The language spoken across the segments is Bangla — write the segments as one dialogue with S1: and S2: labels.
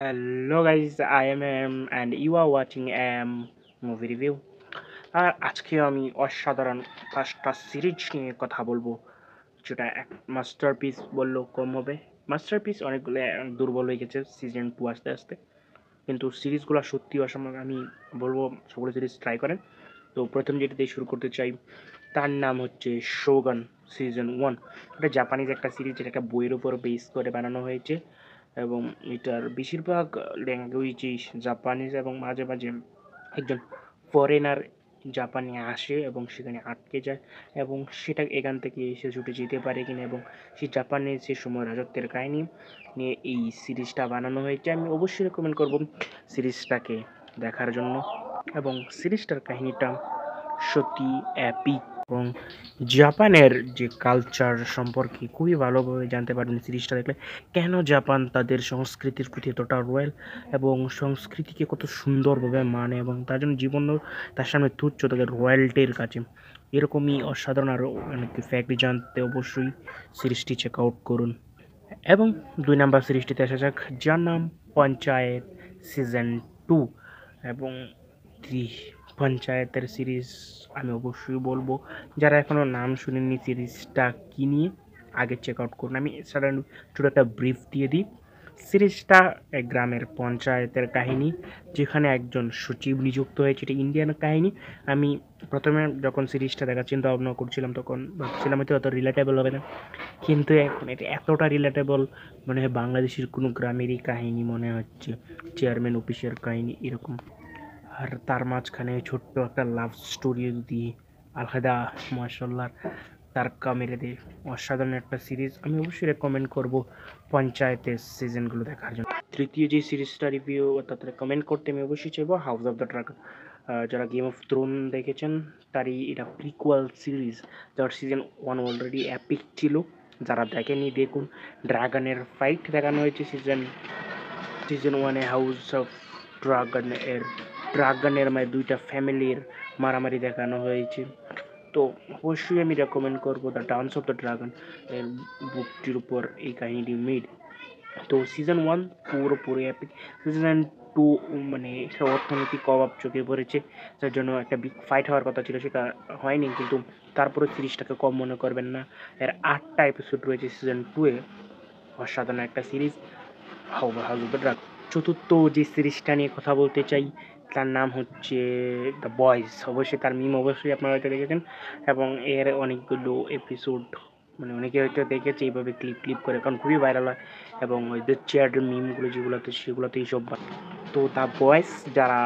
S1: Hello guys, I am and you are watching movie review. আর আজকে আমি অসাধারণ পাঁচটা সিরিজ নিয়ে কথা বলবো, যেটা এক মাস্টারপিস বললেও কম হবে। মাস্টারপিস অনেকগুলো দুর্বল হয়ে গেছে সিজন 2 আস্তে আস্তে, কিন্তু সিরিজগুলো সত্যি অসাধারণ। আমি বলবো সকলে সিরিজ ট্রাই করেন। তো প্রথম যেটা দিয়ে শুরু করতে চাই, তার নাম হচ্ছে শোগান সিজন 1। এটা জাপানিজ একটা সিরিজ, যেটাকে বইয়ের উপর বেস করে বানানো হয়েছে এবং এটার বেশিরভাগ ল্যাঙ্গুয়েজই জাপানিজ এবং মাঝে মাঝে একজন ফরেনার জাপানে আসে এবং সেখানে আটকে যায় এবং সেটা এখান থেকে এসে ছুটে যেতে পারে কিনা এবং সে জাপানের সে সময় রাজত্বের কাহিনী নিয়ে এই সিরিজটা বানানো হয়েছে। আমি অবশ্যই রেকমেন্ড করব সিরিজটাকে দেখার জন্য এবং সিরিজটার কাহিনীটা সত্যি অ্যাপিক এবং জাপানের যে কালচার সম্পর্কে খুবই ভালোভাবে জানতে পারবেন সিরিজটা দেখলে। কেন জাপান তাদের সংস্কৃতির প্রতি এতটা রয়্যাল এবং সংস্কৃতিকে কত সুন্দরভাবে মানে এবং তার জন্য জীবনও তার সামনে তুচ্ছ তাদের রয়্যালটির কাছে। এরকমই অসাধারণ আরও অনেক ফ্যাক্ট জানতে অবশ্যই সিরিজটি চেক আউট করুন। এবং 2 নম্বর সিরিজটিতে আসা যাক, যার নাম পঞ্চায়েত সিজন 2। এবং পঞ্চায়েতের সিরিজ আমি অবশ্যই বলবো, যারা এখনও নাম শুনেননি সিরিজটা কী নিয়ে আগে চেক আউট করুন। আমি সাধারণ ছোটো একটা ব্রিফ দিয়ে দিই। সিরিজটা এক গ্রামের পঞ্চায়েতের কাহিনী, যেখানে একজন সচিব নিযুক্ত হয়েছে। এটা ইন্ডিয়ান কাহিনী। আমি প্রথমে যখন সিরিজটা দেখার চিন্তা ভাবনা করছিলাম তখন ভাবছিলাম হয়তো অত রিলেটেবল হবে না, কিন্তু এখন এটা এতটা রিলেটেবল মনে হয় বাংলাদেশের কোনো গ্রামেরই কাহিনী মনে হচ্ছে, চেয়ারম্যান অফিসের কাহিনী এরকম। আর তার মাঝখানে ছোট্ট একটা লাভ স্টোরি দিয়ে আলাদা মাশাল্লাহ তারকা মেরে দেয়। অসাধারণ একটা সিরিজ, আমি অবশ্যই রেকমেন্ড করব পঞ্চায়েতের সিজনগুলো দেখার জন্য। তৃতীয় যে সিরিজটা রিভিউ অর্থাৎ রেকমেন্ড করতে আমি অবশ্যই চাইবো হাউস অফ দ্য ড্রাগন। যারা গেম অফ থ্রোন দেখেছেন তারই এটা প্রিকুয়াল সিরিজ, যার সিজন 1 অলরেডি অ্যাপিক ছিল। যারা দেখেনি দেখুন। ড্রাগনের ফাইট দেখানো হয়েছে সিজন 1-এ। হাউস অফ ড্রাগনের মানে দুইটা ফ্যামিলির মারামারি দেখানো হয়েছে। তো অবশ্যই আমি রেকমেন্ড করবো the dance of the dragon এর বুকটির উপর এই কাহিনীটি মেড। তো সিজন 1 পুরোপুরি অ্যাপিক। সিজন 2 মানে একটা অর্থনৈতিক অভাব চোখে পড়েছে, যার জন্য একটা বিগ ফাইট হওয়ার কথা ছিল, সেটা হয়নি। কিন্তু তারপরে সিরিজটাকে কম মনে করবেন না। এর 8টা এপিসোড রয়েছে সিজন 2-এ। অসাধারণ একটা series house of the dragon. চতুর্থ যে সিরিজটা নিয়ে কথা বলতে চাই, তার নাম হচ্ছে দ্য বয়েজ। অবশ্যই তার মিম অবশ্যই আপনারা হয়তো দেখেছেন এবং এর অনেকগুলো এপিসোড মানে অনেকে হয়তো দেখেছে এইভাবে ক্লিপ ক্লিপ করে, কারণ খুবই ভাইরাল হয় এবং ওই যে চেয়ার মিমগুলো যেগুলোতে সেগুলোতেই সব। তো দ্য বয়েজ যারা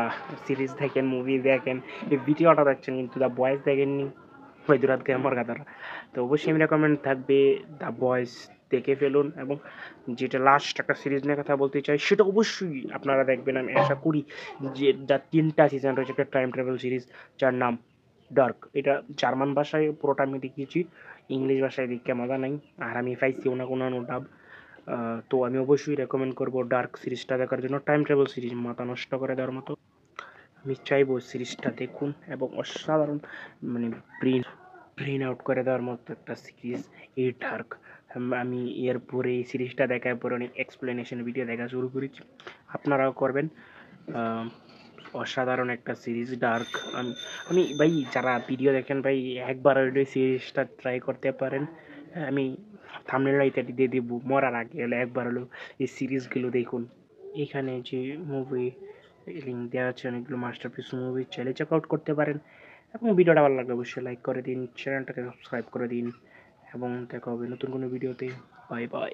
S1: সিরিজ দেখেন মুভি দেখেন এই ভিডিওটা দেখছেন কিন্তু দ্য বয়েজ দেখেননি, ওই দুরাত আমার গাদারা। তো অবশ্যই আমি রেকমেন্ড থাকবে দ্য বয়েজ দেখে ফেলুন। এবং যেটা লাস্ট একটা সিরিজ নিয়ে কথা বলতে চাই, সেটা অবশ্যই আপনারা দেখবেন আমি আশা করি, যে যা 3টা সিজন রয়েছে একটা টাইম ট্রাভেল সিরিজ, যার নাম ডার্ক। এটা জার্মান ভাষায় পুরোটা আমি দেখিয়েছি, ইংলিশ ভাষায় দেখতে মজা নাই, আর আমি পাইছি কোনো ডাব। তো আমি অবশ্যই রেকমেন্ড করবো ডার্ক সিরিজটা দেখার জন্য। টাইম ট্রাভেল সিরিজ মাথা নষ্ট করে দেওয়ার মতো, আমি চাইবো সিরিজটা দেখুন এবং অসাধারণ মানে ব্রেন ব্রেন আউট করে দেওয়ার মতো একটা সিরিজ এই ডার্ক। আমি এরপরে এই সিরিজটা দেখার পরে অনেক এক্সপ্লেনেশন ভিডিও দেখা শুরু করেছি, আপনারাও করবেন। অসাধারণ একটা সিরিজ ডার্ক। আমি আমি ভাই যারা ভিডিও দেখেন ভাই একবার ওই সিরিজটা ট্রাই করতে পারেন। আমি থাম্বনেল ইত্যাদি দিয়ে দেবো, মরার আগে হলে একবার হলেও এই সিরিজগুলো দেখুন। এখানে যে মুভি লিঙ্ক দেওয়া আছে অনেকগুলো মাস্টারপিস মুভি, চাইলে চেক আউট করতে পারেন। এবং ভিডিওটা ভালো লাগলে অবশ্যই লাইক করে দিন, চ্যানেলটাকে সাবস্ক্রাইব করে দিন এবং দেখা হবে নতুন কোনো ভিডিওতে। Bye bye.